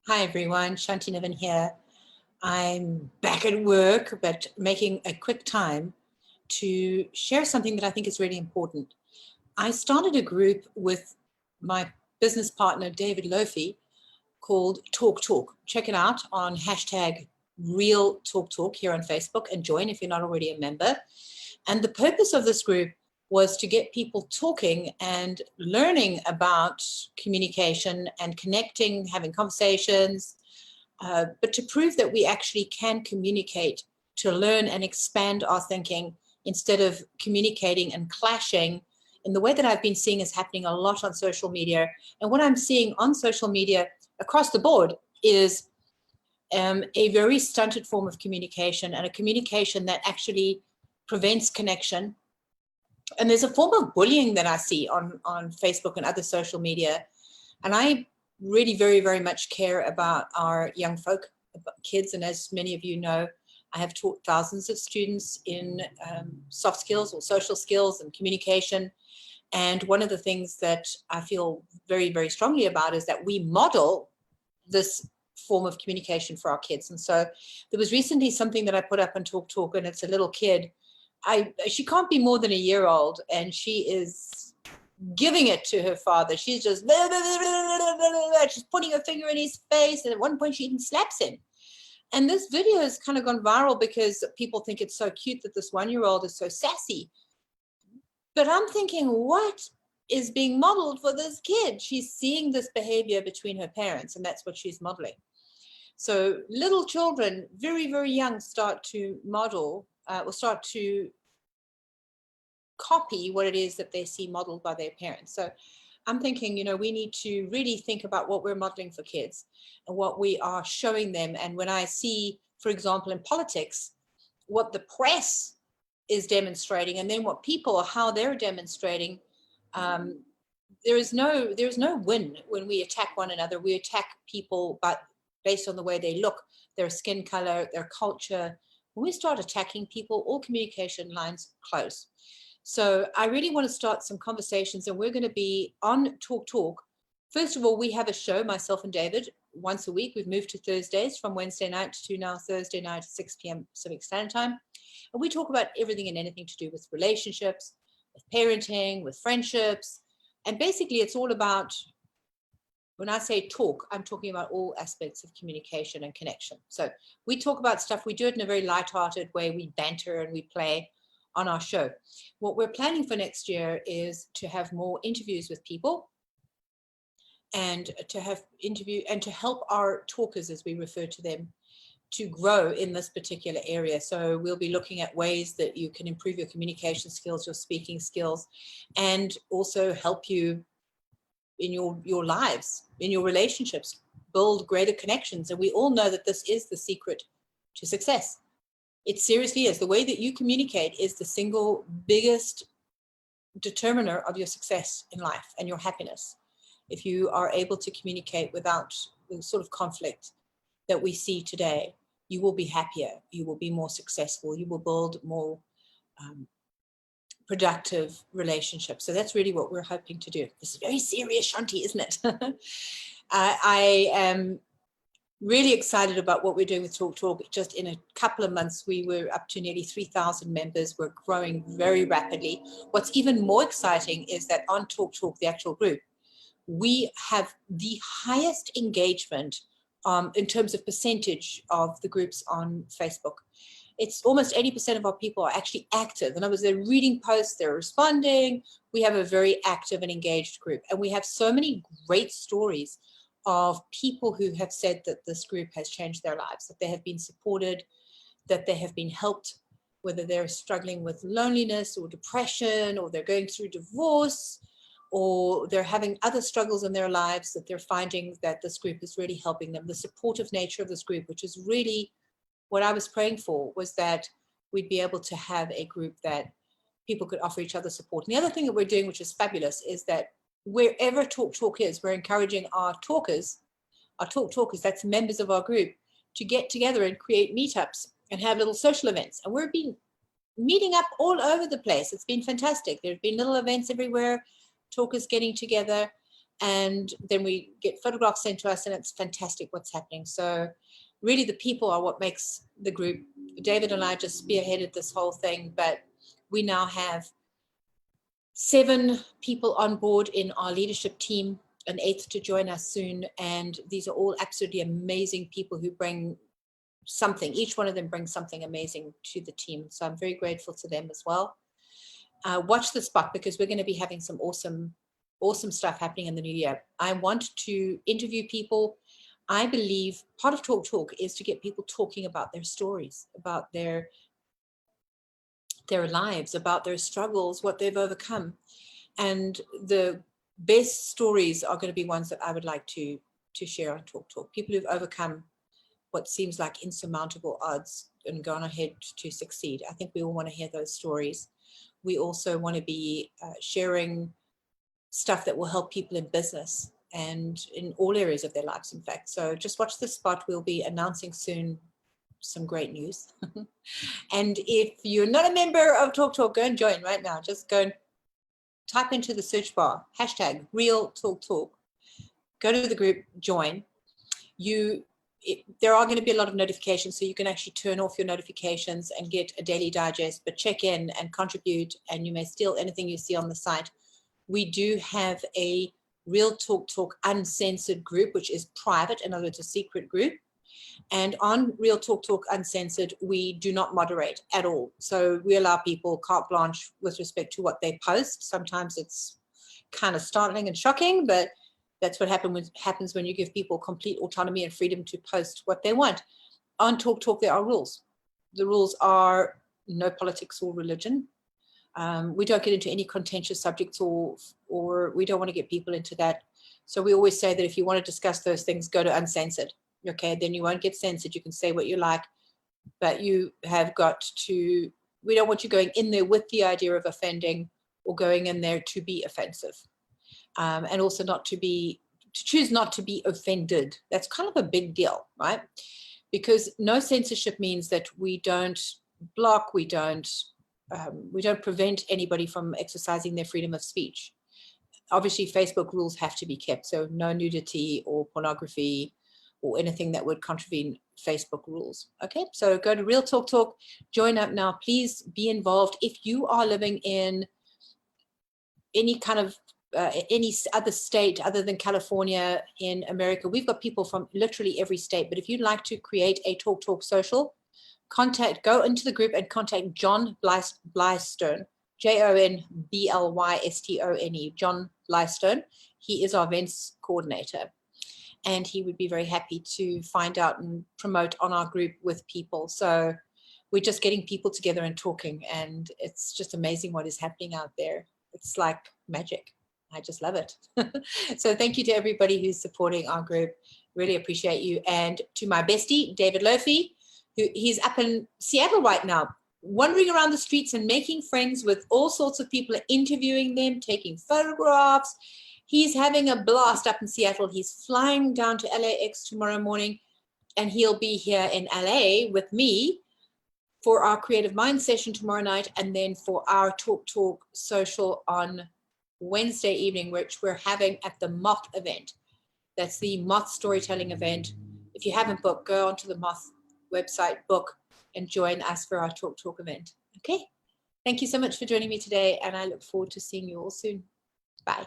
Hi everyone, Shanti Niven here. I'm back at work, but making a quick time to share something that I think is really important. I started a group with my business partner, David Lofi, called Talk Talk. Check it out on hashtag Real Talk Talk here on Facebook and join if you're not already a member. And the purpose of this group was to get people talking and learning about communication and connecting, having conversations, but to prove that we actually can communicate, to learn and expand our thinking instead of communicating and clashing in the way that I've been seeing is happening a lot on social media. And what I'm seeing on social media across the board is a very stunted form of communication, and a communication that actually prevents connection. And there's a form of bullying that I see on Facebook and other social media. And I really very, very much care about our young folk, kids. And as many of you know, I have taught thousands of students in soft skills or social skills and communication. And one of the things that I feel very, very strongly about is that we model this form of communication for our kids. And so there was recently something that I put up on Talk Talk, and it's a little kid. She can't be more than a year old, and she is giving it to her father. She's just blah, blah, blah, blah, blah, blah. She's putting her finger in his face, and at one point she even slaps him. And this video has kind of gone viral because people think it's so cute that this 1-year-old is so sassy. But I'm thinking, what is being modeled for this kid? She's seeing this behavior between her parents, and that's what she's modeling. So little children, very, very young, start to model or start to copy what it is that they see modeled by their parents. So I'm thinking, we need to really think about what we're modeling for kids and what we are showing them. And when I see, for example, in politics, what the press is demonstrating, and then what people, how they're demonstrating, there is no win when we attack one another. We attack people, but based on the way they look, their skin color, their culture. When we start attacking people, all communication lines close. So I really want to start some conversations, and we're going to be on Talk Talk. First of all, we have a show, myself and David, once a week. We've moved to Thursdays from Wednesday night to now Thursday night at 6 p.m. Pacific Standard Time. And we talk about everything and anything to do with relationships, with parenting, with friendships. And basically, it's all about, when I say talk, I'm talking about all aspects of communication and connection. So we talk about stuff, we do it in a very lighthearted way. We banter and we play on our show. What we're planning for next year is to have more interviews with people, and to have and to help our talkers, as we refer to them, to grow in this particular area. So we'll be looking at ways that you can improve your communication skills, your speaking skills, and also help you in your lives, in your relationships, build greater connections. And we all know that this is the secret to success. It seriously is. The way that you communicate is the single biggest determiner of your success in life and your happiness. If you are able to communicate without the sort of conflict that we see today, you will be happier, you will be more successful, you will build more productive relationships. So that's really what we're hoping to do. This is very serious, Shanti, isn't it? I am really excited about what we're doing with Talk Talk. Just in a couple of months, we were up to nearly 3,000 members. We're growing very rapidly. What's even more exciting is that on Talk Talk, the actual group, we have the highest engagement in terms of percentage of the groups on Facebook. It's almost 80% of our people are actually active. In other words, they're reading posts, they're responding. We have a very active and engaged group. And we have so many great stories of people who have said that this group has changed their lives, that they have been supported, that they have been helped, whether they're struggling with loneliness or depression, or they're going through divorce, or they're having other struggles in their lives, that they're finding that this group is really helping them. The supportive nature of this group, which is really what I was praying for, was that we'd be able to have a group that people could offer each other support. And the other thing that we're doing, which is fabulous, is that wherever Talk Talk is, we're encouraging our talkers, that's members of our group, to get together and create meetups and have little social events. And we've been meeting up all over the place. It's been fantastic. There have been little events everywhere, talkers getting together. And then we get photographs sent to us, and it's fantastic what's happening. So really the people are what makes the group. David and I just spearheaded this whole thing, but we now have 7 people on board in our leadership team, an 8th to join us soon. And these are all absolutely amazing people who bring something. Each one of them brings something amazing to the team. So I'm very grateful to them as well. Watch the spot, because we're going to be having some awesome stuff happening in the new year. I want to interview people. I believe part of Talk Talk is to get people talking about their stories, about their lives, about their struggles, what they've overcome. And the best stories are going to be ones that I would like to share on Talk Talk. People who've overcome what seems like insurmountable odds and gone ahead to succeed. I think we all want to hear those stories. We also want to be sharing stuff that will help people in business and in all areas of their lives, in fact. So just watch the spot. We'll be announcing soon some great news. And if you're not a member of Talk Talk, go and join right now. Just go and type into the search bar, hashtag Real Talk Talk. Go to the group, join. There are going to be a lot of notifications, so you can actually turn off your notifications and get a daily digest, but check in and contribute, and you may steal anything you see on the site. We do have a Real Talk Talk Uncensored group, which is private, in other words, a secret group. And on Real Talk Talk Uncensored, we do not moderate at all. So we allow people carte blanche with respect to what they post. Sometimes it's kind of startling and shocking, but that's what happens when you give people complete autonomy and freedom to post what they want. On Talk Talk, there are rules. The rules are no politics or religion. We don't get into any contentious subjects, or we don't want to get people into that. So we always say that if you want to discuss those things, go to Uncensored. Okay, then you won't get censored. You can say what you like, but you have got to, we don't want you going in there with the idea of offending or going in there to be offensive. And also to choose not to be offended. That's kind of a big deal, right? Because no censorship means that we don't block, we don't prevent anybody from exercising their freedom of speech. Obviously, Facebook rules have to be kept, so no nudity or pornography or anything that would contravene Facebook rules. Okay, so go to Real Talk Talk, join up now. Please be involved. If you are living in any kind of any other state other than California in America, we've got people from literally every state. But if you'd like to create a Talk Talk social, go into the group and contact John Blystone, JONBLYSTONE, John Blystone. He is our events coordinator, and he would be very happy to find out and promote on our group with people. So we're just getting people together and talking, and it's just amazing what is happening out there. It's like magic. I just love it. So thank you to everybody who's supporting our group. Really appreciate you. And to my bestie, David Lofi, he's up in Seattle right now, wandering around the streets and making friends with all sorts of people, interviewing them, taking photographs. He's having a blast up in Seattle. He's flying down to LAX tomorrow morning, and he'll be here in LA with me for our Creative Mind session tomorrow night, and then for our Talk Talk social on Wednesday evening, which we're having at the Moth event. That's the Moth storytelling event. If you haven't booked, go onto the Moth website, book, and join us for our Talk Talk event. Okay, thank you so much for joining me today, and I look forward to seeing you all soon. Bye.